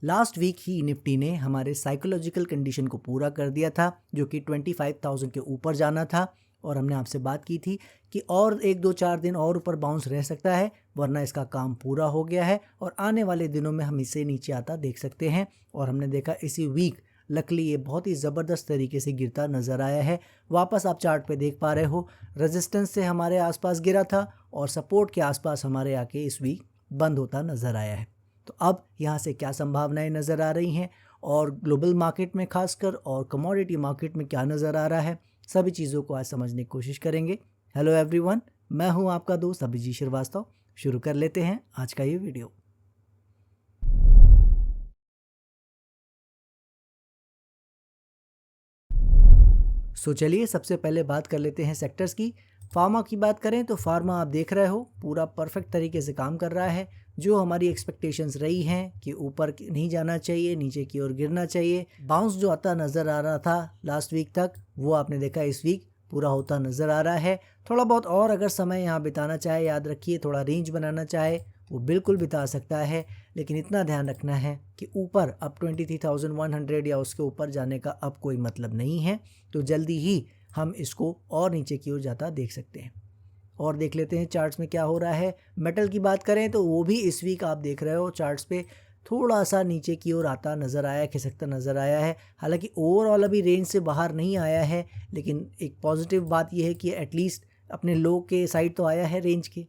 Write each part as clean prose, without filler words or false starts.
Last week ही Nifty ने हमारे psychological condition को पूरा कर दिया था, जो कि 25,000 के ऊपर जाना था। और हमने आपसे बात की थी कि और 1-2-4 दिन और ऊपर बाउंस रह सकता है, वरना इसका काम पूरा हो गया है और आने वाले दिनों में हम इसे नीचे आता देख सकते हैं। और हमने देखा इसी वीक लकली ये बहुत ही ज़बरदस्त तरीके से गिरता नज़र आया है। वापस आप चार्ट पे देख पा रहे हो, रेजिस्टेंस से हमारे आसपास गिरा था और सपोर्ट के आसपास हमारे आके इस वीक बंद होता नज़र आया है। तो अब यहाँ से क्या संभावनाएं नज़र आ रही हैं और ग्लोबल मार्केट में खासकर और कमोडिटी मार्केट में क्या नज़र आ रहा है, सभी चीज़ों को आज समझने की कोशिश करेंगे। हेलो एवरीवन, मैं हूँ आपका दोस्त अभिजीत श्रीवास्तव। शुरू कर लेते हैं आज का ये वीडियो। चलिए सबसे पहले बात कर लेते हैं सेक्टर्स की। फार्मा की बात करें तो फार्मा आप देख रहे हो पूरा परफेक्ट तरीके से काम कर रहा है। जो हमारी एक्सपेक्टेशंस रही हैं कि ऊपर नहीं जाना चाहिए, नीचे की ओर गिरना चाहिए, बाउंस जो आता नज़र आ रहा था लास्ट वीक तक, वो आपने देखा इस वीक पूरा होता नज़र आ रहा है। थोड़ा बहुत और अगर समय यहाँ बिताना चाहे, याद रखिए थोड़ा रेंज बनाना चाहे, वो बिल्कुल बिता सकता है, लेकिन इतना ध्यान रखना है कि ऊपर अब 23,100 या उसके ऊपर जाने का अब कोई मतलब नहीं है। तो जल्दी ही हम इसको और नीचे की ओर जाता देख सकते हैं। और देख लेते हैं चार्ट्स में क्या हो रहा है। मेटल की बात करें तो वो भी इस वीक आप देख रहे हो चार्ट्स पे थोड़ा सा नीचे की ओर आता नज़र आया, खिसकता नज़र आया है। हालांकि ओवरऑल अभी रेंज से बाहर नहीं आया है, लेकिन एक पॉजिटिव बात यह है कि एटलीस्ट अपने लो के साइड तो आया है रेंज के।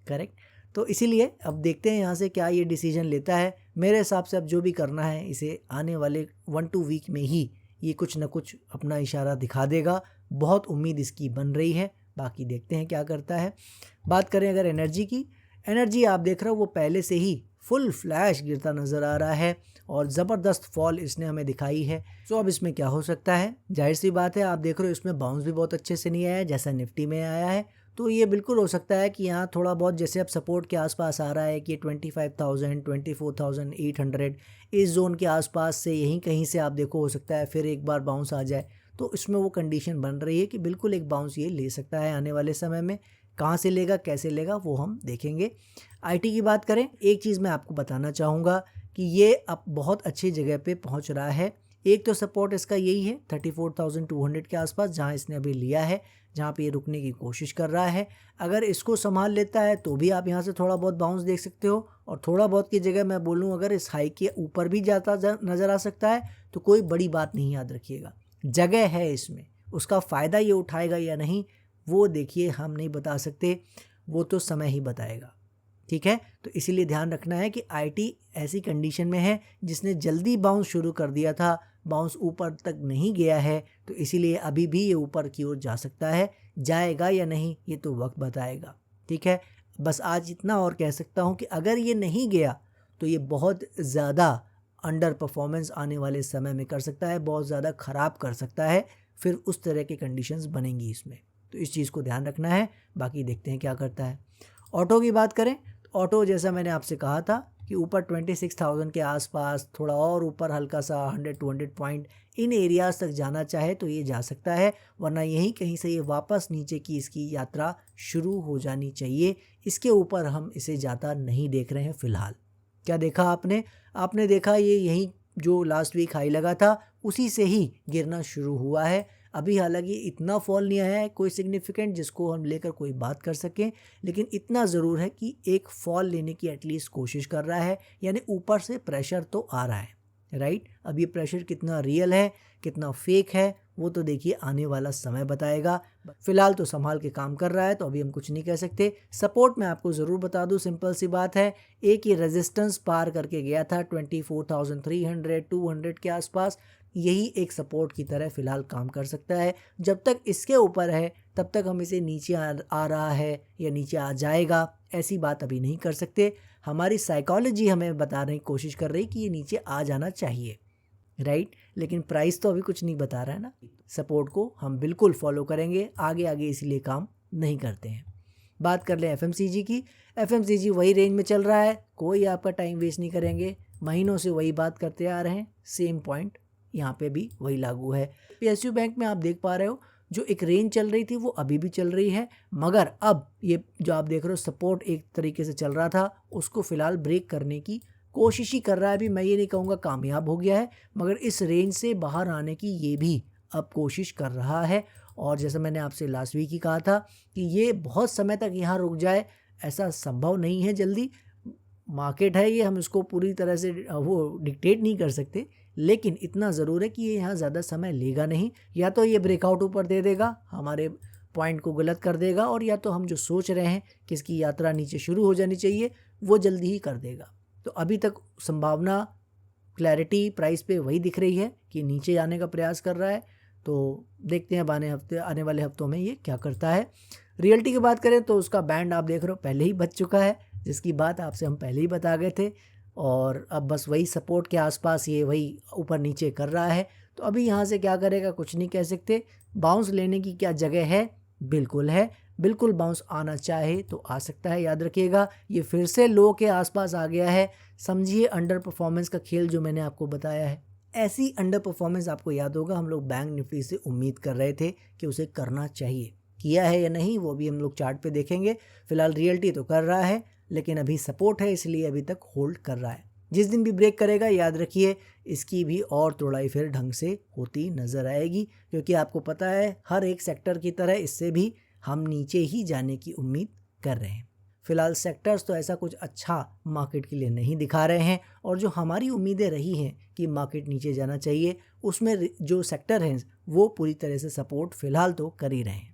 करेक्ट। तो इसीलिए अब देखते हैं यहाँ से क्या ये डिसीजन लेता है। मेरे हिसाब से अब जो भी करना है इसे आने वाले 1-2 वीक में ही ये कुछ ना कुछ अपना इशारा दिखा देगा। बहुत उम्मीद इसकी बन रही है, बाकी देखते हैं क्या करता है। बात करें अगर एनर्जी की, एनर्जी आप देख रहे हो वो पहले से ही फुल फ्लैश गिरता नज़र आ रहा है और ज़बरदस्त फॉल इसने हमें दिखाई है। तो अब इसमें क्या हो सकता है, जाहिर सी बात है आप देख रहे हो इसमें बाउंस भी बहुत अच्छे से नहीं आया जैसा निफ्टी में आया है। तो ये बिल्कुल हो सकता है कि यहाँ थोड़ा बहुत जैसे अब सपोर्ट के आसपास आ रहा है कि 25,000 24,800 इस जोन के आसपास से यहीं कहीं से आप देखो हो सकता है फिर एक बार बाउंस आ जाए। तो इसमें वो कंडीशन बन रही है कि बिल्कुल एक बाउंस ये ले सकता है आने वाले समय में। कहाँ से लेगा, कैसे लेगा, वो हम देखेंगे। आईटी की बात करें, एक चीज़ मैं आपको बताना चाहूँगा कि ये अब बहुत अच्छी जगह पे पहुँच रहा है। एक तो सपोर्ट इसका यही है 34,200 के आसपास, जहाँ इसने अभी लिया है, जहाँ पे ये रुकने की कोशिश कर रहा है। अगर इसको संभाल लेता है तो भी आप यहाँ से थोड़ा बहुत बाउंस देख सकते हो, और थोड़ा बहुत की जगह मैं बोलूँ अगर इस हाई के ऊपर भी जाता नज़र आ सकता है तो कोई बड़ी बात नहीं, याद रखिएगा जगह है इसमें। उसका फ़ायदा ये उठाएगा या नहीं वो देखिए हम नहीं बता सकते, वो तो समय ही बताएगा। ठीक है, तो इसीलिए ध्यान रखना है कि आईटी ऐसी कंडीशन में है जिसने जल्दी बाउंस शुरू कर दिया था, बाउंस ऊपर तक नहीं गया है, तो इसीलिए अभी भी ये ऊपर की ओर जा सकता है। जाएगा या नहीं ये तो वक्त बताएगा। ठीक है, बस आज इतना और कह सकता हूँ कि अगर ये नहीं गया तो ये बहुत ज़्यादा अंडर परफॉर्मेंस आने वाले समय में कर सकता है, बहुत ज़्यादा ख़राब कर सकता है, फिर उस तरह की कंडीशंस बनेंगी इसमें। तो इस चीज़ को ध्यान रखना है, बाकी देखते हैं क्या करता है। ऑटो की बात करें, ऑटो जैसा मैंने आपसे कहा था कि ऊपर 26,000 के आसपास, थोड़ा और ऊपर हल्का सा 100-200 पॉइंट इन एरियाज़ तक जाना चाहे तो ये जा सकता है, वरना यहीं कहीं से ये वापस नीचे की इसकी यात्रा शुरू हो जानी चाहिए। इसके ऊपर हम इसे जाता नहीं देख रहे हैं फ़िलहाल। क्या देखा आपने? आपने देखा ये यहीं जो लास्ट वीक हाई लगा था उसी से ही गिरना शुरू हुआ है। अभी हालांकि इतना फॉल नहीं आया है कोई सिग्निफिकेंट जिसको हम लेकर कोई बात कर सकें, लेकिन इतना ज़रूर है कि एक फॉल लेने की एटलीस्ट कोशिश कर रहा है, यानी ऊपर से प्रेशर तो आ रहा है। राइट, अब ये प्रेशर कितना रियल है कितना फेक है वो तो देखिए आने वाला समय बताएगा। फिलहाल तो संभाल के काम कर रहा है तो अभी हम कुछ नहीं कह सकते। सपोर्ट मैं आपको ज़रूर बता दूं, सिंपल सी बात है, एक ये रेजिस्टेंस पार करके गया था 24,300 200 के आसपास, यही एक सपोर्ट की तरह फ़िलहाल काम कर सकता है। जब तक इसके ऊपर है तब तक हम इसे नीचे आ रहा है या नीचे आ जाएगा ऐसी बात अभी नहीं कर सकते। हमारी साइकोलॉजी हमें बताने की कोशिश कर रही कि ये नीचे आ जाना चाहिए, राइट, लेकिन प्राइस तो अभी कुछ नहीं बता रहा है ना। सपोर्ट को हम बिल्कुल फॉलो करेंगे, आगे आगे इसलिए काम नहीं करते हैं। बात कर लें एफएमसीजी की, एफएमसीजी वही रेंज में चल रहा है, कोई आपका टाइम वेस्ट नहीं करेंगे, महीनों से वही बात करते आ रहे हैं, सेम पॉइंट यहाँ पे भी वही लागू है। पीएसयू बैंक में आप देख पा रहे हो जो एक रेंज चल रही थी वो अभी भी चल रही है, मगर अब ये जो आप देख रहे हो सपोर्ट एक तरीके से चल रहा था उसको फ़िलहाल ब्रेक करने की कोशिश ही कर रहा है। अभी मैं ये नहीं कहूँगा कामयाब हो गया है, मगर इस रेंज से बाहर आने की ये भी अब कोशिश कर रहा है। और जैसा मैंने आपसे लास्ट वीक ही कहा था कि ये बहुत समय तक यहाँ रुक जाए, ऐसा संभव नहीं है जल्दी। मार्केट है ये, हम इसको पूरी तरह से वो डिक्टेट नहीं कर सकते, लेकिन इतना ज़रूर है कि ये यहाँ ज़्यादा समय लेगा नहीं। या तो ये ब्रेकआउट ऊपर दे देगा, हमारे पॉइंट को गलत कर देगा, और या तो हम जो सोच रहे हैं कि इसकी यात्रा नीचे शुरू हो जानी चाहिए, वो जल्दी ही कर देगा। तो अभी तक संभावना, क्लैरिटी प्राइस पे वही दिख रही है कि नीचे आने का प्रयास कर रहा है। तो देखते हैं आने वाले हफ्तों में ये क्या करता है। रियल्टी की बात करें तो उसका बैंड आप देख रहे हो पहले ही बच चुका है, जिसकी बात आपसे हम पहले ही बता गए थे, और अब बस वही सपोर्ट के आसपास ये वही ऊपर नीचे कर रहा है। तो अभी यहाँ से क्या करेगा कुछ नहीं कह सकते। बाउंस लेने की क्या जगह है? बिल्कुल है, बिल्कुल बाउंस आना चाहे तो आ सकता है। याद रखिएगा ये फिर से लो के आसपास आ गया है। समझिए अंडर परफॉर्मेंस का खेल जो मैंने आपको बताया है। ऐसी अंडर परफॉर्मेंस आपको याद होगा हम लोग बैंक निफ्टी से उम्मीद कर रहे थे कि उसे करना चाहिए। किया है या नहीं वो भी हम लोग चार्ट पे देखेंगे। फिलहाल रियल्टी तो कर रहा है, लेकिन अभी सपोर्ट है इसलिए अभी तक होल्ड कर रहा है। जिस दिन भी ब्रेक करेगा याद रखिए इसकी भी और तोड़ाई फिर ढंग से होती नज़र आएगी, क्योंकि आपको पता है हर एक सेक्टर की तरह इससे भी हम नीचे ही जाने की उम्मीद कर रहे हैं। फिलहाल सेक्टर्स तो ऐसा कुछ अच्छा मार्केट के लिए नहीं दिखा रहे हैं, और जो हमारी उम्मीदें रही हैं कि मार्केट नीचे जाना चाहिए उसमें जो सेक्टर हैं वो पूरी तरह से सपोर्ट फिलहाल तो कर ही रहे हैं।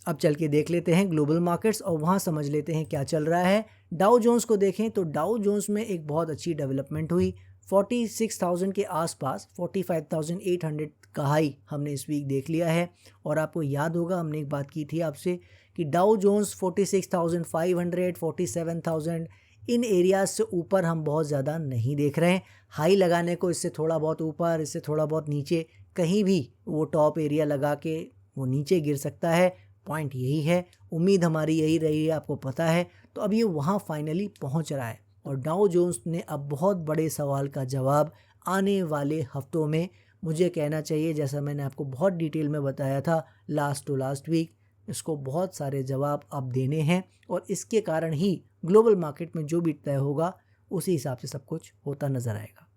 अब चल के देख लेते हैं ग्लोबल मार्केट्स और वहाँ समझ लेते हैं क्या चल रहा है। डाउ जोन्स को देखें तो डाउ जोन्स में एक बहुत अच्छी डेवलपमेंट हुई। 46,000 के आसपास 45,800 का हाई हमने इस वीक देख लिया है। और आपको याद होगा हमने एक बात की थी आपसे कि डाउ जोन्स 46,500, 47,000 इन एरियाज से ऊपर हम बहुत ज़्यादा नहीं देख रहे हैं। हाई लगाने को इससे थोड़ा बहुत ऊपर, इससे थोड़ा बहुत नीचे, कहीं भी वो टॉप एरिया लगा के वो नीचे गिर सकता है। पॉइंट यही है, उम्मीद हमारी यही रही है, आपको पता है। तो अब ये वहाँ फाइनली पहुँच रहा है, और डाउ जोन्स ने अब बहुत बड़े सवाल का जवाब आने वाले हफ्तों में मुझे कहना चाहिए, जैसा मैंने आपको बहुत डिटेल में बताया था लास्ट टू लास्ट वीक, इसको बहुत सारे जवाब अब देने हैं। और इसके कारण ही ग्लोबल मार्केट में जो भी तय होगा उसी हिसाब से सब कुछ होता नज़र आएगा।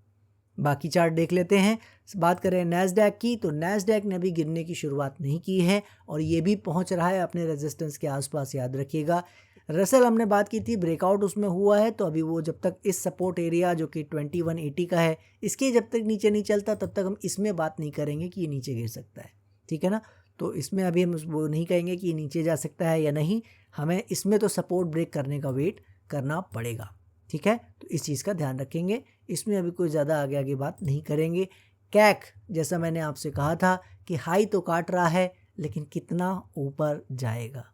बाकी चार्ट देख लेते हैं। बात करें नैस्डैक की तो नैस्डैक ने अभी गिरने की शुरुआत नहीं की है, और ये भी पहुंच रहा है अपने रेजिस्टेंस के आसपास। याद रखिएगा रसल हमने बात की थी, ब्रेकआउट उसमें हुआ है। तो अभी वो जब तक इस सपोर्ट एरिया जो कि 2180 का है इसके जब तक नीचे नहीं चलता तब तक हम इसमें बात नहीं करेंगे कि ये नीचे गिर सकता है, ठीक है ना। तो इसमें अभी हम वो नहीं कहेंगे कि ये नीचे जा सकता है या नहीं, हमें इसमें तो सपोर्ट ब्रेक करने का वेट करना पड़ेगा, ठीक है। तो इस चीज़ का ध्यान रखेंगे, इसमें अभी कोई ज़्यादा आगे आगे बात नहीं करेंगे। कैक जैसा मैंने आपसे कहा था कि हाई तो काट रहा है, लेकिन कितना ऊपर जाएगा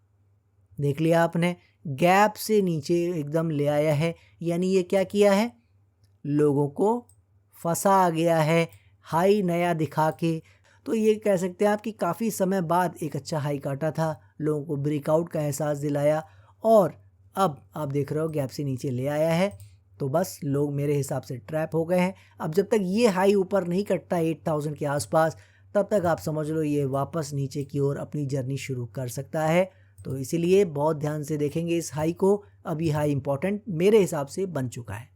देख लिया आपने। गैप से नीचे एकदम ले आया है, यानी ये क्या किया है, लोगों को फंसा गया है हाई नया दिखा के। तो ये कह सकते हैं आप कि काफ़ी समय बाद एक अच्छा हाई काटा था, लोगों को ब्रेकआउट का एहसास दिलाया, और अब आप देख रहे हो गैप से नीचे ले आया है। तो बस लोग मेरे हिसाब से ट्रैप हो गए हैं। अब जब तक ये हाई ऊपर नहीं कटता 8,000 के आसपास, तब तक आप समझ लो ये वापस नीचे की ओर अपनी जर्नी शुरू कर सकता है। तो इसीलिए बहुत ध्यान से देखेंगे इस हाई को। अब ये हाई इंपॉर्टेंट मेरे हिसाब से बन चुका है।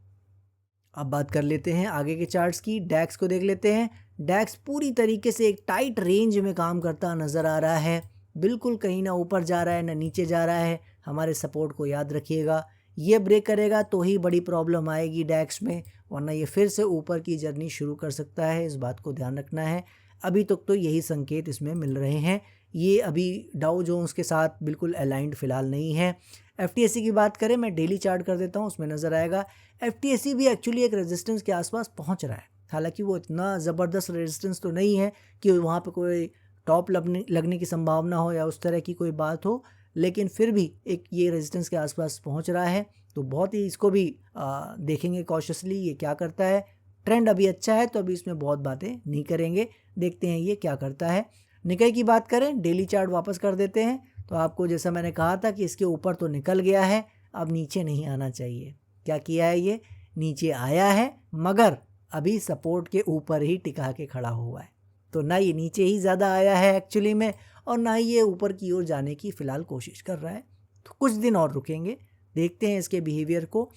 अब बात कर लेते हैं आगे के चार्ट्स की। डैक्स को देख लेते हैं। डैक्स पूरी तरीके से एक टाइट रेंज में काम करता नज़र आ रहा है, बिल्कुल कहीं ना ऊपर जा रहा है ना नीचे जा रहा है। हमारे सपोर्ट को याद रखिएगा, ये ब्रेक करेगा तो ही बड़ी प्रॉब्लम आएगी डैक्स में, वरना ये फिर से ऊपर की जर्नी शुरू कर सकता है। इस बात को ध्यान रखना है। अभी तक तो यही संकेत इसमें मिल रहे हैं। ये अभी डाउ जोन्स के साथ बिल्कुल अलाइंड फिलहाल नहीं है। एफटीएससी की बात करें, मैं डेली चार्ट कर देता हूँ, उसमें नज़र आएगा एफटीएससी भी एक्चुअली एक रेजिस्टेंस के आसपास पहुँच रहा है। हालांकि वो इतना ज़बरदस्त रेजिस्टेंस तो नहीं है कि वहाँ पे कोई टॉप लगने की संभावना हो या उस तरह की कोई बात हो, लेकिन फिर भी एक ये रेजिस्टेंस के आसपास पहुँच रहा है। तो बहुत ही इसको भी देखेंगे कॉशियसली ये क्या करता है। ट्रेंड अभी अच्छा है तो अभी इसमें बहुत बातें नहीं करेंगे, देखते हैं ये क्या करता है। निकाई की बात करें, डेली चार्ट वापस कर देते हैं। तो आपको जैसा मैंने कहा था कि इसके ऊपर तो निकल गया है, अब नीचे नहीं आना चाहिए। क्या किया है, ये नीचे आया है मगर अभी सपोर्ट के ऊपर ही टिका के खड़ा हुआ है। तो ना ये नीचे ही ज़्यादा आया है एक्चुअली में, और ना ही ये ऊपर की ओर जाने की फ़िलहाल कोशिश कर रहा है। तो कुछ दिन और रुकेंगे, देखते हैं इसके बिहेवियर को।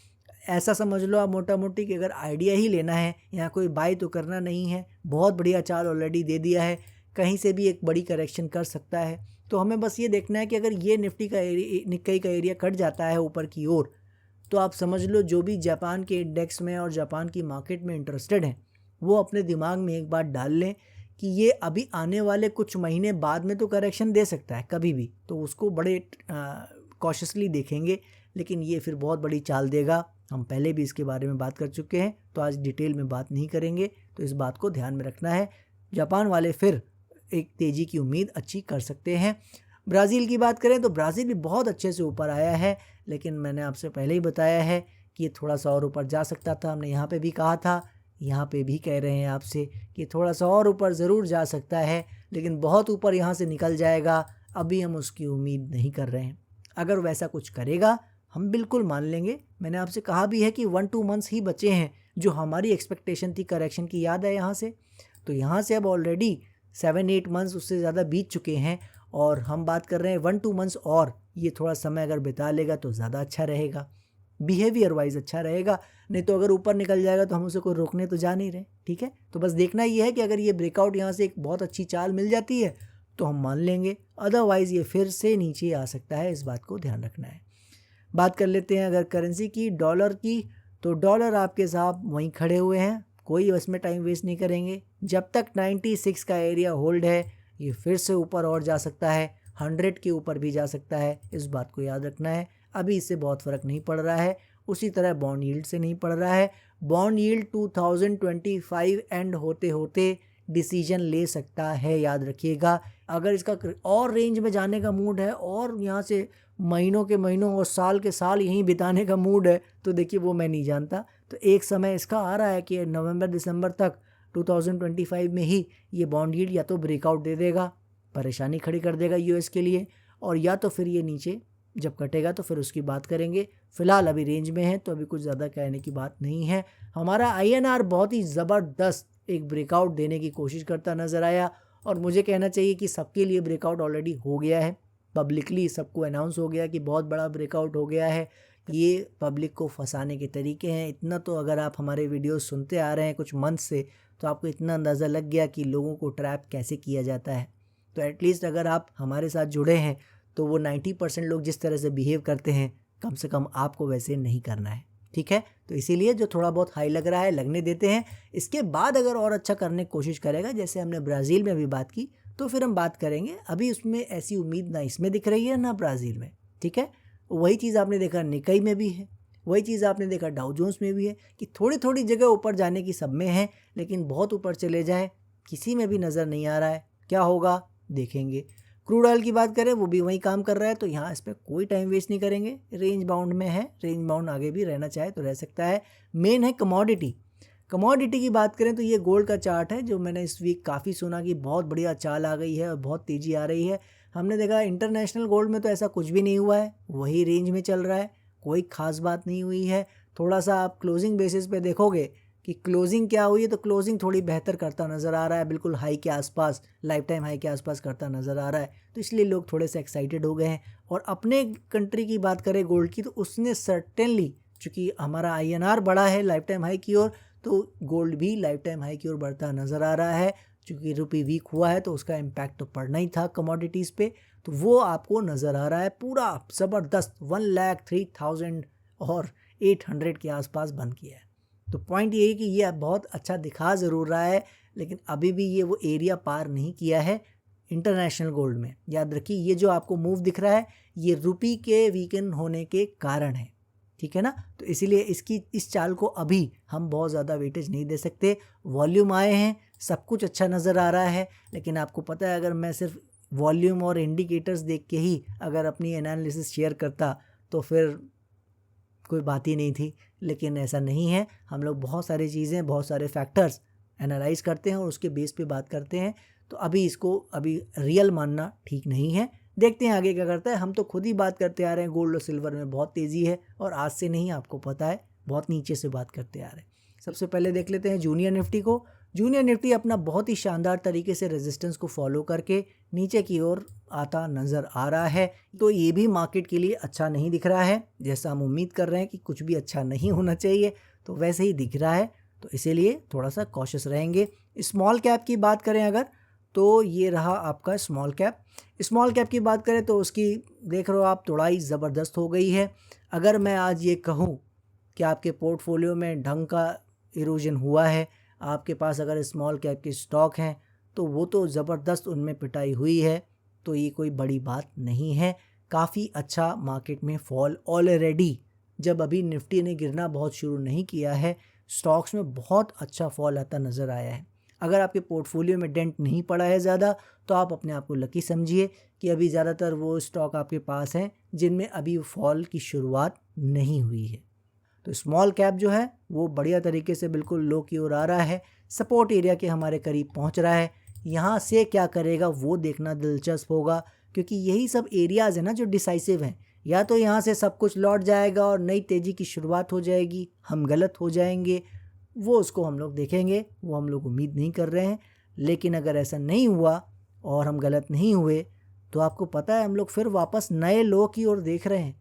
ऐसा समझ लो आप मोटा मोटी कि अगर आइडिया ही लेना है, यहाँ कोई बाय तो करना नहीं है, बहुत बढ़िया चाल ऑलरेडी दे दिया है, कहीं से भी एक बड़ी करेक्शन कर सकता है। तो हमें बस ये देखना है कि अगर ये निक्केई का एरिया कट जाता है ऊपर की ओर, तो आप समझ लो जो भी जापान के इंडेक्स में और जापान की मार्केट में इंटरेस्टेड हैं वो अपने दिमाग में एक बात डाल लें कि ये अभी आने वाले कुछ महीने बाद में तो करेक्शन दे सकता है कभी भी, तो उसको बड़े कॉशियसली देखेंगे, लेकिन ये फिर बहुत बड़ी चाल देगा। हम पहले भी इसके बारे में बात कर चुके हैं, तो आज डिटेल में बात नहीं करेंगे, तो इस बात को ध्यान में रखना है। जापान वाले फिर एक तेज़ी की उम्मीद अच्छी कर सकते हैं। ब्राज़ील की बात करें तो ब्राज़ील भी बहुत अच्छे से ऊपर आया है, लेकिन मैंने आपसे पहले ही बताया है कि ये थोड़ा सा और ऊपर जा सकता था। हमने यहाँ पे भी कहा था, यहाँ पे भी कह रहे हैं आपसे कि थोड़ा सा और ऊपर ज़रूर जा सकता है, लेकिन बहुत ऊपर यहाँ से निकल जाएगा अभी हम उसकी उम्मीद नहीं कर रहे हैं। अगर वैसा कुछ करेगा हम बिल्कुल मान लेंगे। मैंने आपसे कहा भी है कि 1-2 मंथ्स ही बचे हैं जो हमारी एक्सपेक्टेशन थी करेक्शन की, याद है यहाँ से। तो यहाँ से अब ऑलरेडी 7-8 मंथ्स उससे ज़्यादा बीत चुके हैं और हम बात कर रहे हैं 1-2 मंथ्स और ये थोड़ा समय अगर बिता लेगा तो ज़्यादा अच्छा रहेगा, बिहेवियर वाइज अच्छा रहेगा। नहीं तो अगर ऊपर निकल जाएगा तो हम उसे कोई रोकने तो जा नहीं रहे, ठीक है। तो बस देखना ये है कि अगर ये ब्रेकआउट यहाँ से एक बहुत अच्छी चाल मिल जाती है तो हम मान लेंगे, अदरवाइज़ ये फिर से नीचे आ सकता है, इस बात को ध्यान रखना है। बात कर लेते हैं अगर करेंसी की, डॉलर की, तो डॉलर आपके साथ वहीं खड़े हुए हैं, कोई इसमें टाइम वेस्ट नहीं करेंगे। जब तक 96 का एरिया होल्ड है ये फिर से ऊपर और जा सकता है, 100 के ऊपर भी जा सकता है, इस बात को याद रखना है। अभी इससे बहुत फ़र्क नहीं पड़ रहा है, उसी तरह बॉन्ड यील्ड से नहीं पड़ रहा है। बॉन्ड यील्ड 2025 एंड होते होते डिसीजन ले सकता है, याद रखिएगा। अगर इसका और रेंज में जाने का मूड है और यहाँ से महीनों के महीनों और साल के साल यहीं बिताने का मूड है तो देखिए वो मैं नहीं जानता। तो एक समय इसका आ रहा है कि नवंबर दिसंबर तक 2025 में ही ये बॉन्ड यील्ड या तो ब्रेकआउट दे देगा, परेशानी खड़ी कर देगा यूएस के लिए, और या तो फिर ये नीचे जब कटेगा तो फिर उसकी बात करेंगे। फ़िलहाल अभी रेंज में है तो अभी कुछ ज़्यादा कहने की बात नहीं है। हमारा INR बहुत ही ज़बरदस्त एक ब्रेकआउट देने की कोशिश करता नज़र आया और मुझे कहना चाहिए कि सबके लिए ब्रेकआउट ऑलरेडी हो गया है, पब्लिकली सबको अनाउंस हो गया कि बहुत बड़ा ब्रेकआउट हो गया है। ये पब्लिक को फंसाने के तरीके हैं। इतना तो अगर आप हमारे वीडियोस सुनते आ रहे हैं कुछ मंथ से तो आपको इतना अंदाज़ा लग गया कि लोगों को ट्रैप कैसे किया जाता है। तो एटलीस्ट अगर आप हमारे साथ जुड़े हैं तो वो 90% लोग जिस तरह से बिहेव करते हैं कम से कम आपको वैसे नहीं करना है, ठीक है। तो इसीलिए जो थोड़ा बहुत हाई लग रहा है लगने देते हैं, इसके बाद अगर और अच्छा करने की कोशिश करेगा, जैसे हमने ब्राज़ील में भी बात की, तो फिर हम बात करेंगे। अभी उसमें ऐसी उम्मीद ना इसमें दिख रही है ना ब्राज़ील में, ठीक है। वही चीज़ आपने देखा निक्केई में भी है, वही चीज़ आपने देखा डाउ जोन्स में भी है कि थोड़ी थोड़ी जगह ऊपर जाने की सब में है, लेकिन बहुत ऊपर चले जाए किसी में भी नज़र नहीं आ रहा है। क्या होगा देखेंगे। क्रूड ऑयल की बात करें वो भी वही काम कर रहा है, तो यहाँ इस पर कोई टाइम वेस्ट नहीं करेंगे, रेंज बाउंड में है, रेंज बाउंड आगे भी रहना चाहे तो रह सकता है। मेन है कमोडिटी। कमोडिटी की बात करें तो ये गोल्ड का चार्ट है जो मैंने इस वीक काफ़ी सुना कि बहुत बढ़िया चाल आ गई है और बहुत तेज़ी आ रही है। हमने देखा इंटरनेशनल गोल्ड में तो ऐसा कुछ भी नहीं हुआ है, वही रेंज में चल रहा है, कोई ख़ास बात नहीं हुई है। थोड़ा सा आप क्लोजिंग बेसिस पे देखोगे कि क्लोजिंग क्या हुई है, तो क्लोजिंग थोड़ी बेहतर करता नज़र आ रहा है, बिल्कुल हाई के आसपास, लाइफ टाइम हाई के आसपास करता नज़र आ रहा है, तो इसलिए लोग थोड़े से एक्साइटेड हो गए हैं। और अपने कंट्री की बात करें गोल्ड की, तो उसने सर्टेनली, चूँकि हमारा INR बढ़ा है लाइफ टाइम हाई की ओर, तो गोल्ड भी लाइफ टाइम हाई की ओर बढ़ता नज़र आ रहा है। चूँकि रुपी वीक हुआ है तो उसका इम्पैक्ट तो पड़ना ही था कमोडिटीज़ पे, तो वो आपको नज़र आ रहा है पूरा ज़बरदस्त 1,03,800 के आसपास बंद किया है। तो पॉइंट ये है कि ये बहुत अच्छा दिखा ज़रूर रहा है, लेकिन अभी भी ये वो एरिया पार नहीं किया है इंटरनेशनल गोल्ड में। याद रखिए ये जो आपको मूव दिख रहा है ये रुपी के वीकेंड होने के कारण है, ठीक है ना। तो इसीलिए इस चाल को अभी हम बहुत ज़्यादा वेटेज नहीं दे सकते। वॉल्यूम आए हैं, सब कुछ अच्छा नज़र आ रहा है, लेकिन आपको पता है अगर मैं सिर्फ वॉल्यूम और इंडिकेटर्स देख के ही अगर अपनी एनालिसिस शेयर करता तो फिर कोई बात ही नहीं थी, लेकिन ऐसा नहीं है। हम लोग बहुत सारी चीज़ें, बहुत सारे फैक्टर्स एनालाइज करते हैं और उसके बेस पे बात करते हैं। तो अभी इसको रियल मानना ठीक नहीं है, देखते हैं आगे क्या करता है। हम तो खुद ही बात करते आ रहे हैं गोल्ड और सिल्वर में बहुत तेज़ी है, और आज से नहीं, आपको पता है बहुत नीचे से बात करते आ रहे हैं। सबसे पहले देख लेते हैं जूनियर निफ्टी को। जूनियर निफ्टी अपना बहुत ही शानदार तरीके से रेजिस्टेंस को फॉलो करके नीचे की ओर आता नज़र आ रहा है। तो ये भी मार्केट के लिए अच्छा नहीं दिख रहा है, जैसा हम उम्मीद कर रहे हैं कि कुछ भी अच्छा नहीं होना चाहिए तो वैसे ही दिख रहा है। तो इसीलिए थोड़ा सा कॉशियस रहेंगे। स्मॉल कैप की बात करें अगर, तो ये रहा आपका स्मॉल कैप। स्मॉल कैप की बात करें तो उसकी देख रहे हो आप तोड़ाई ज़बरदस्त हो गई है। अगर मैं आज ये कहूँ कि आपके पोर्टफोलियो में ढंग का इरोजन हुआ है, आपके पास अगर स्मॉल कैप के स्टॉक हैं तो वो तो ज़बरदस्त उनमें पिटाई हुई है, तो ये कोई बड़ी बात नहीं है। काफ़ी अच्छा मार्केट में फॉल ऑलरेडी, जब अभी निफ्टी ने गिरना बहुत शुरू नहीं किया है, स्टॉक्स में बहुत अच्छा फॉल आता नज़र आया है। अगर आपके पोर्टफोलियो में डेंट नहीं पड़ा है ज़्यादा तो आप अपने आप को लकी समझिए कि अभी ज़्यादातर वो स्टॉक आपके पास हैं जिनमें अभी फॉल की शुरुआत नहीं हुई है। तो स्मॉल कैप जो है वो बढ़िया तरीके से बिल्कुल लो की ओर आ रहा है, सपोर्ट एरिया के हमारे करीब पहुंच रहा है। यहाँ से क्या करेगा वो देखना दिलचस्प होगा, क्योंकि यही सब एरियाज़ है ना जो डिसाइसिव हैं। या तो यहाँ से सब कुछ लौट जाएगा और नई तेज़ी की शुरुआत हो जाएगी, हम गलत हो जाएंगे, वो उसको हम लोग देखेंगे, वो हम लोग उम्मीद नहीं कर रहे हैं। लेकिन अगर ऐसा नहीं हुआ और हम गलत नहीं हुए तो आपको पता है हम लोग फिर वापस नए लो की ओर देख रहे हैं।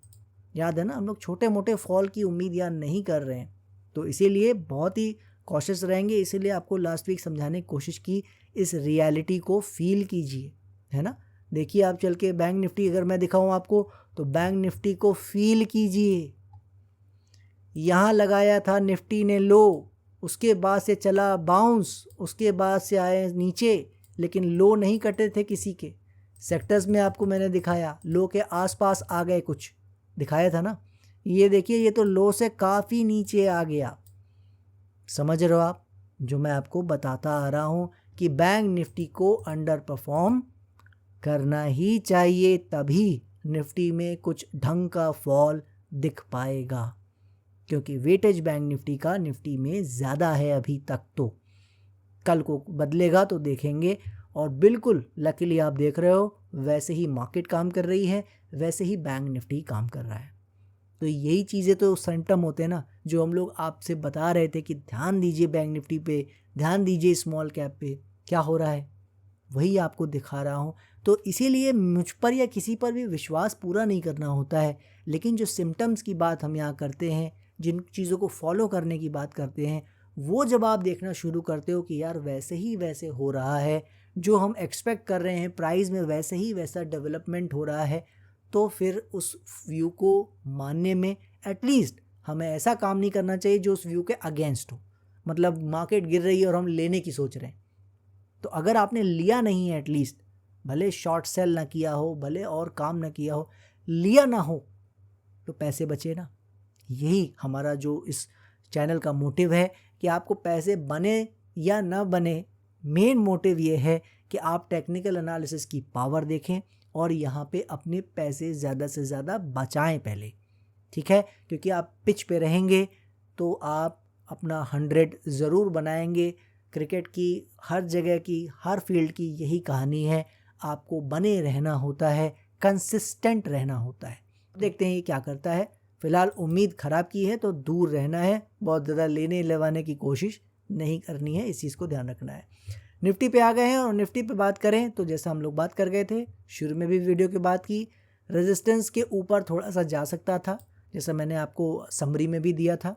याद है ना, हम लोग छोटे मोटे फॉल की उम्मीद यहाँ नहीं कर रहे हैं। तो इसीलिए बहुत ही कॉशियस रहेंगे। इसीलिए आपको लास्ट वीक समझाने की कोशिश की, इस रियलिटी को फील कीजिए, है ना। देखिए आप चल के बैंक निफ्टी अगर मैं दिखाऊं आपको तो बैंक निफ्टी को फील कीजिए। यहाँ लगाया था निफ्टी ने लो, उसके बाद से चला बाउंस, उसके बाद से आए नीचे, लेकिन लो नहीं कटे थे किसी के। सेक्टर्स में आपको मैंने दिखाया लो के आसपास आ गए, कुछ दिखाया था ना। ये देखिए ये तो लो से काफ़ी नीचे आ गया। समझ रहे हो आप जो मैं आपको बताता आ रहा हूँ कि बैंक निफ्टी को अंडर परफॉर्म करना ही चाहिए, तभी निफ्टी में कुछ ढंग का फॉल दिख पाएगा, क्योंकि वेटेज बैंक निफ्टी का निफ्टी में ज़्यादा है अभी तक। तो कल को बदलेगा तो देखेंगे। और बिल्कुल लकीली आप देख रहे हो वैसे ही मार्केट काम कर रही है, वैसे ही बैंक निफ्टी काम कर रहा है। तो यही चीज़ें तो सिम्टम होते हैं ना, जो हम लोग आपसे बता रहे थे कि ध्यान दीजिए बैंक निफ्टी पे, ध्यान दीजिए स्मॉल कैप पे, क्या हो रहा है वही आपको दिखा रहा हूँ। तो इसीलिए मुझ पर या किसी पर भी विश्वास पूरा नहीं करना होता है, लेकिन जो सिम्टम्स की बात हम यहाँ करते हैं, जिन चीज़ों को फॉलो करने की बात करते हैं, वो जब आप देखना शुरू करते हो कि यार वैसे ही वैसे हो रहा है, जो हम एक्सपेक्ट कर रहे हैं प्राइस में वैसे ही वैसा डेवलपमेंट हो रहा है, तो फिर उस व्यू को मानने में एटलीस्ट हमें ऐसा काम नहीं करना चाहिए जो उस व्यू के अगेंस्ट हो। मतलब मार्केट गिर रही है और हम लेने की सोच रहे हैं, तो अगर आपने लिया नहीं है, एटलीस्ट भले शॉर्ट सेल ना किया हो, भले और काम ना किया हो, लिया ना हो, तो पैसे बचे ना। यही हमारा जो इस चैनल का मोटिव है कि आपको पैसे बने या ना बने, मेन मोटिव ये है कि आप टेक्निकल एनालिसिस की पावर देखें और यहाँ पे अपने पैसे ज़्यादा से ज़्यादा बचाएं पहले, ठीक है। क्योंकि आप पिच पे रहेंगे तो आप अपना 100 ज़रूर बनाएंगे। क्रिकेट की हर जगह की, हर फील्ड की यही कहानी है, आपको बने रहना होता है, कंसिस्टेंट रहना होता है। देखते हैं ये क्या करता है। फ़िलहाल उम्मीद ख़राब की है तो दूर रहना है, बहुत ज़्यादा लेने लेवाने की कोशिश नहीं करनी है, इस चीज़ को ध्यान रखना है। निफ्टी पे आ गए हैं और निफ्टी पे बात करें तो जैसा हम लोग बात कर गए थे, शुरू में भी वीडियो की बात की, रेजिस्टेंस के ऊपर थोड़ा सा जा सकता था, जैसा मैंने आपको समरी में भी दिया था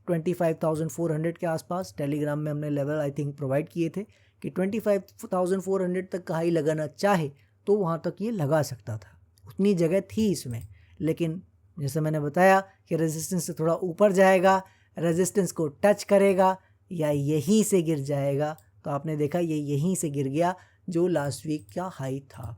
25,400 के आसपास। टेलीग्राम में हमने लेवल आई थिंक प्रोवाइड किए थे कि 25,400 तक का हाई लगाना चाहे तो वहाँ तक ये लगा सकता था, उतनी जगह थी इसमें। लेकिन जैसे मैंने बताया कि रेजिस्टेंस से थोड़ा ऊपर जाएगा, रेजिस्टेंस को टच करेगा या यहीं से गिर जाएगा। तो आपने देखा ये यहीं से गिर गया जो लास्ट वीक का हाई था,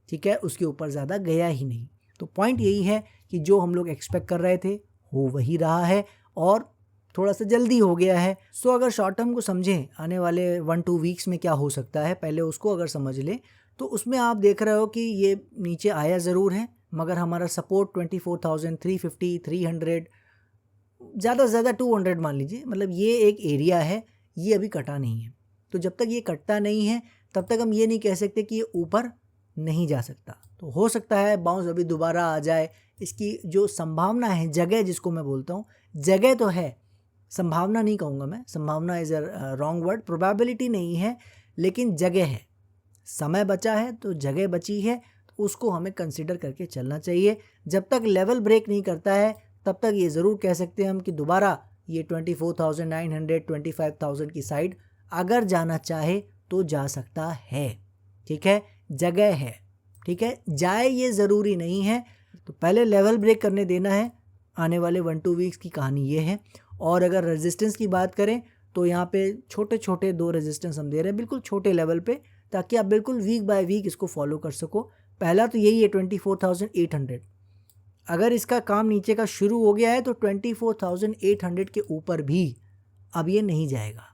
ठीक है, उसके ऊपर ज़्यादा गया ही नहीं। तो पॉइंट यही है कि जो हम लोग एक्सपेक्ट कर रहे थे हो वही रहा है और थोड़ा सा जल्दी हो गया है। सो अगर शॉर्ट टर्म को समझें, आने वाले 1-2 वीक्स में क्या हो सकता है पहले उसको अगर समझ लें, तो उसमें आप देख रहे हो कि ये नीचे आया ज़रूर है, मगर हमारा सपोर्ट 24,350, 300, ज़्यादा से ज़्यादा 200 मान लीजिए, मतलब ये एक एरिया है, ये अभी कटा नहीं है। तो जब तक ये कटता नहीं है तब तक हम ये नहीं कह सकते कि ये ऊपर नहीं जा सकता। तो हो सकता है बाउंस अभी दोबारा आ जाए, इसकी जो संभावना है, जगह जिसको मैं बोलता हूँ, जगह तो है, संभावना नहीं कहूँगा मैं, संभावना is a wrong word, probability नहीं है, लेकिन जगह है, समय बचा है तो जगह बची है, तो उसको हमें कंसिडर करके चलना चाहिए। जब तक लेवल ब्रेक नहीं करता है तब तक ये ज़रूर कह सकते हैं हम कि दोबारा ये 24,900 25,000 की साइड अगर जाना चाहे तो जा सकता है। ठीक है, जगह है, ठीक है, जाए ये ज़रूरी नहीं है। तो पहले लेवल ब्रेक करने देना है, आने वाले 1-2 वीक्स की कहानी ये है। और अगर रेजिस्टेंस की बात करें तो यहाँ पे छोटे छोटे 2 रेजिस्टेंस हम दे रहे हैं, बिल्कुल छोटे लेवल पे, ताकि आप बिल्कुल वीक बाय वीक इसको फॉलो कर सको। पहला तो यही है 24,800, अगर इसका काम नीचे का शुरू हो गया है तो 24,800 के ऊपर भी अब ये नहीं जाएगा।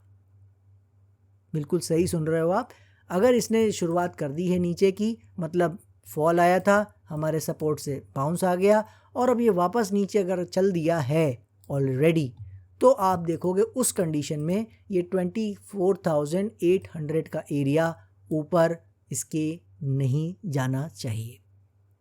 बिल्कुल सही सुन रहे हो आप। अगर इसने शुरुआत कर दी है नीचे की, मतलब फॉल आया था, हमारे सपोर्ट से बाउंस आ गया और अब ये वापस नीचे अगर चल दिया है ऑलरेडी, तो आप देखोगे उस कंडीशन में ये 24,800 का एरिया ऊपर इसके नहीं जाना चाहिए।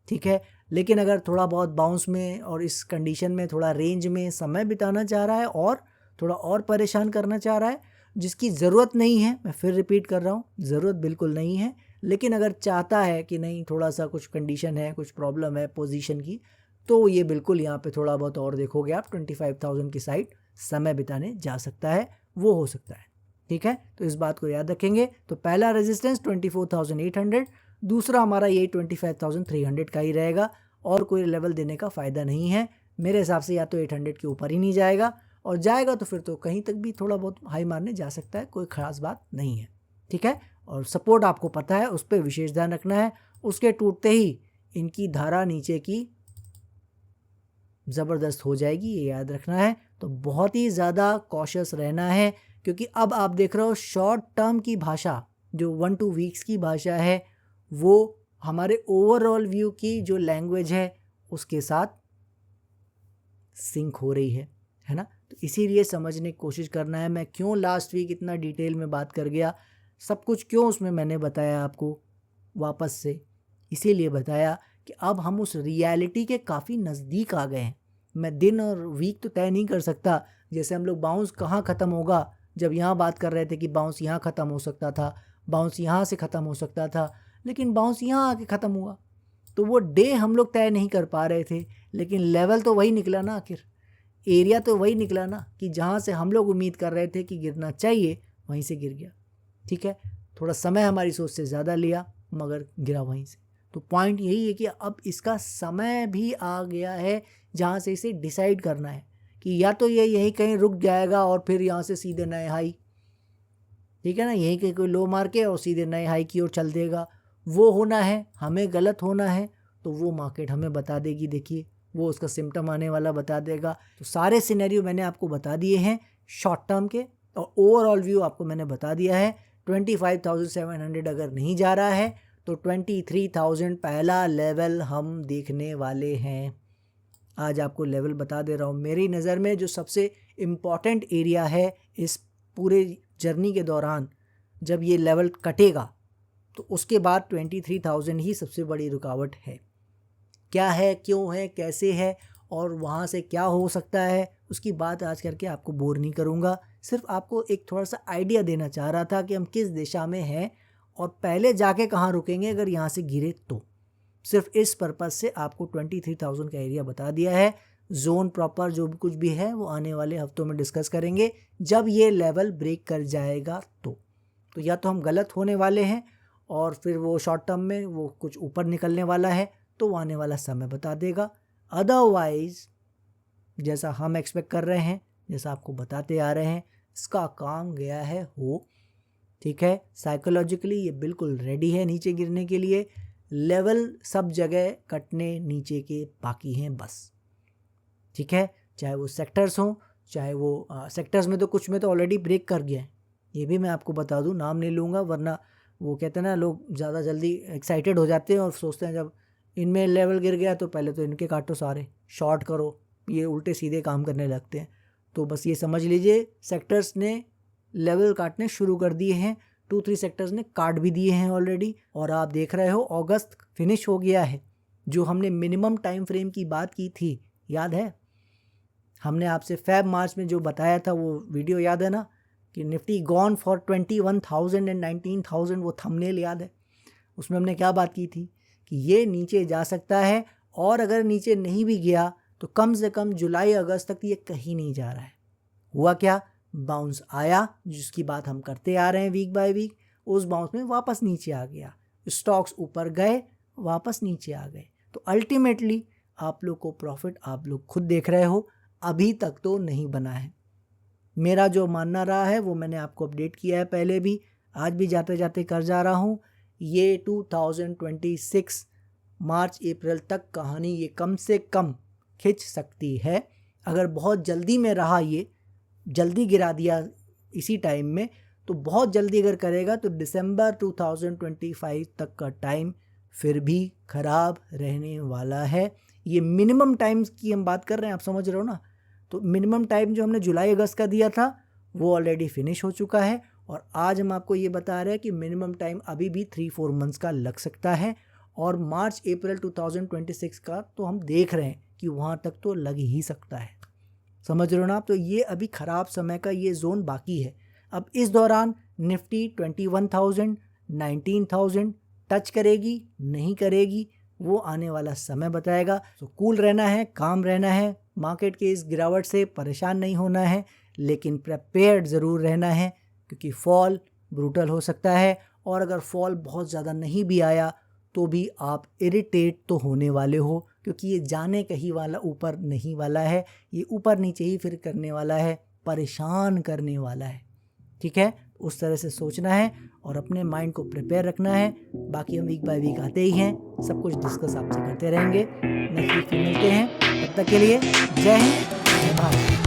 ठीक है, लेकिन अगर थोड़ा बहुत बाउंस में और इस कंडीशन में थोड़ा रेंज में समय बिताना चाह रहा है और थोड़ा और परेशान करना चाह रहा है, जिसकी ज़रूरत नहीं है, मैं फिर रिपीट कर रहा हूँ, ज़रूरत बिल्कुल नहीं है, लेकिन अगर चाहता है कि नहीं थोड़ा सा कुछ कंडीशन है, कुछ प्रॉब्लम है पोजीशन की, तो ये बिल्कुल यहाँ पे थोड़ा बहुत और देखोगे आप 25,000 की साइड समय बिताने जा सकता है, वो हो सकता है। ठीक है, तो इस बात को याद रखेंगे। तो पहला रेजिस्टेंस 24,800, दूसरा हमारा यही 25,300 का ही रहेगा और कोई लेवल देने का फ़ायदा नहीं है मेरे हिसाब से। या तो 800 के ऊपर ही नहीं जाएगा, और जाएगा तो फिर तो कहीं तक भी थोड़ा बहुत हाई मारने जा सकता है, कोई ख़ास बात नहीं है। ठीक है, और सपोर्ट आपको पता है, उस पर विशेष ध्यान रखना है। उसके टूटते ही इनकी धारा नीचे की ज़बरदस्त हो जाएगी, ये याद रखना है। तो बहुत ही ज़्यादा कॉशियस रहना है, क्योंकि अब आप देख रहे हो शॉर्ट टर्म की भाषा, जो 1-2 वीक्स की भाषा है, वो हमारे ओवरऑल व्यू की जो लैंग्वेज है उसके साथ सिंक हो रही है ना। तो इसीलिए समझने की कोशिश करना है। मैं क्यों लास्ट वीक इतना डिटेल में बात कर गया, सब कुछ क्यों उसमें मैंने बताया आपको वापस से, इसीलिए बताया कि अब हम उस रियलिटी के काफ़ी नज़दीक आ गए हैं। मैं दिन और वीक तो तय नहीं कर सकता, जैसे हम लोग बाउंस कहाँ ख़त्म होगा, जब यहाँ बात कर रहे थे कि बाउंस यहाँ ख़त्म हो सकता था, बाउंस यहाँ से ख़त्म हो सकता था, लेकिन बाउंस यहाँ आके ख़त्म हुआ। तो वो डे हम लोग तय नहीं कर पा रहे थे, लेकिन लेवल तो वही निकला ना, आखिर एरिया तो वही निकला ना, कि जहाँ से हम लोग उम्मीद कर रहे थे कि गिरना चाहिए वहीं से गिर गया। ठीक है, थोड़ा समय हमारी सोच से ज़्यादा लिया, मगर गिरा वहीं से। तो पॉइंट यही है कि अब इसका समय भी आ गया है जहाँ से इसे डिसाइड करना है कि या तो ये यहीं कहीं रुक जाएगा और फिर यहाँ से सीधे नए हाई, ठीक है ना, यहीं कहीं कोई लो मार के और सीधे नए हाई की ओर चल देगा। वो होना है, हमें गलत होना है, तो वो मार्केट हमें बता देगी। देखिए, वो उसका सिम्टम आने वाला बता देगा। तो सारे सिनेरियो मैंने आपको बता दिए हैं शॉर्ट टर्म के, और ओवरऑल व्यू आपको मैंने बता दिया है। 25,700 अगर नहीं जा रहा है तो 23,000 पहला लेवल हम देखने वाले हैं। आज आपको लेवल बता दे रहा हूँ। मेरी नज़र में जो सबसे इम्पॉर्टेंट एरिया है इस पूरे जर्नी के दौरान, जब ये लेवल कटेगा तो उसके बाद 23,000 ही सबसे बड़ी रुकावट है। क्या है, क्यों है, कैसे है और वहाँ से क्या हो सकता है, उसकी बात आज करके आपको बोर नहीं करूँगा। सिर्फ आपको एक थोड़ा सा आइडिया देना चाह रहा था कि हम किस दिशा में हैं और पहले जाके कहाँ रुकेंगे अगर यहाँ से गिरे तो। सिर्फ इस पर्पज़ से आपको 23,000 का एरिया बता दिया है। जोन प्रॉपर जो भी कुछ भी है वो आने वाले हफ्तों में डिस्कस करेंगे, जब ये लेवल ब्रेक कर जाएगा तो या तो हम गलत होने वाले हैं और फिर वो शॉर्ट टर्म में वो कुछ ऊपर निकलने वाला है, तो वो आने वाला समय बता देगा। अदरवाइज़ जैसा हम एक्सपेक्ट कर रहे हैं, जैसा आपको बताते आ रहे हैं, इसका काम गया है हो। ठीक है, साइकोलॉजिकली ये बिल्कुल रेडी है नीचे गिरने के लिए। लेवल सब जगह कटने नीचे के बाकी हैं बस। ठीक है, चाहे वो सेक्टर्स हों, चाहे वो सेक्टर्स में तो कुछ में तो ऑलरेडी ब्रेक कर गया है, ये भी मैं आपको बता दूं। नाम नहीं लूँगा, वरना वो कहते हैं ना, लोग ज़्यादा जल्दी एक्साइटेड हो जाते हैं और सोचते हैं जब इनमें लेवल गिर गया तो पहले तो इनके काटो, सारे शॉर्ट करो, ये उल्टे सीधे काम करने लगते हैं। तो बस ये समझ लीजिए, सेक्टर्स ने लेवल काटने शुरू कर दिए हैं। 2-3 सेक्टर्स ने काट भी दिए हैं ऑलरेडी। और आप देख रहे हो अगस्त फिनिश हो गया है। जो हमने मिनिमम टाइम फ्रेम की बात की थी, याद है, हमने आपसे फेब मार्च में जो बताया था वो वीडियो याद है ना, कि निफ्टी गॉन फॉर 21,000 एंड 19,000, वो थंबनेल याद है? उसमें हमने क्या बात की थी कि ये नीचे जा सकता है, और अगर नीचे नहीं भी गया तो कम से कम जुलाई अगस्त तक ये कहीं नहीं जा रहा है। हुआ क्या? बाउंस आया, जिसकी बात हम करते आ रहे हैं वीक बाय वीक। उस बाउंस में वापस नीचे आ गया, स्टॉक्स ऊपर गए, वापस नीचे आ गए। तो अल्टीमेटली आप लोग को प्रॉफिट आप लोग खुद देख रहे हो, अभी तक तो नहीं बना है। मेरा जो मानना रहा है वो मैंने आपको अपडेट किया है पहले भी, आज भी जाते जाते कर जा रहा हूँ। ये 2026 मार्च अप्रैल तक कहानी ये कम से कम खिंच सकती है। अगर बहुत जल्दी में रहा, ये जल्दी गिरा दिया इसी टाइम में, तो बहुत जल्दी अगर करेगा तो दिसंबर 2025 तक का टाइम फिर भी ख़राब रहने वाला है। ये मिनिमम टाइम्स की हम बात कर रहे हैं, आप समझ रहे हो ना? तो मिनिमम टाइम जो हमने जुलाई अगस्त का दिया था वो ऑलरेडी फिनिश हो चुका है, और आज हम आपको ये बता रहे हैं कि मिनिमम टाइम अभी भी 3-4 मंथ्स का लग सकता है, और मार्च अप्रैल 2026 का तो हम देख रहे हैं कि वहाँ तक तो लग ही सकता है। समझ रहे हो ना आप? तो ये अभी ख़राब समय का ये जोन बाकी है। अब इस दौरान निफ्टी 21,000 19,000 टच करेगी नहीं करेगी, वो आने वाला समय बताएगा। तो कूल रहना है, काम रहना है, मार्केट के इस गिरावट से परेशान नहीं होना है, लेकिन प्रिपेयर्ड ज़रूर रहना है, क्योंकि फॉल ब्रूटल हो सकता है। और अगर फॉल बहुत ज़्यादा नहीं भी आया तो भी आप इरिटेट तो होने वाले हो, क्योंकि ये जाने कहीं वाला ऊपर नहीं वाला है, ये ऊपर नीचे ही फिर करने वाला है, परेशान करने वाला है। ठीक है, उस तरह से सोचना है और अपने माइंड को प्रिपेयर रखना है। बाकी हम वीक बाय वीक आते ही हैं, सब कुछ डिस्कस आपसे करते रहेंगे। नेक्स्ट वीक फिर मिलते हैं, तब तक के लिए जय हिंद, जय भारत।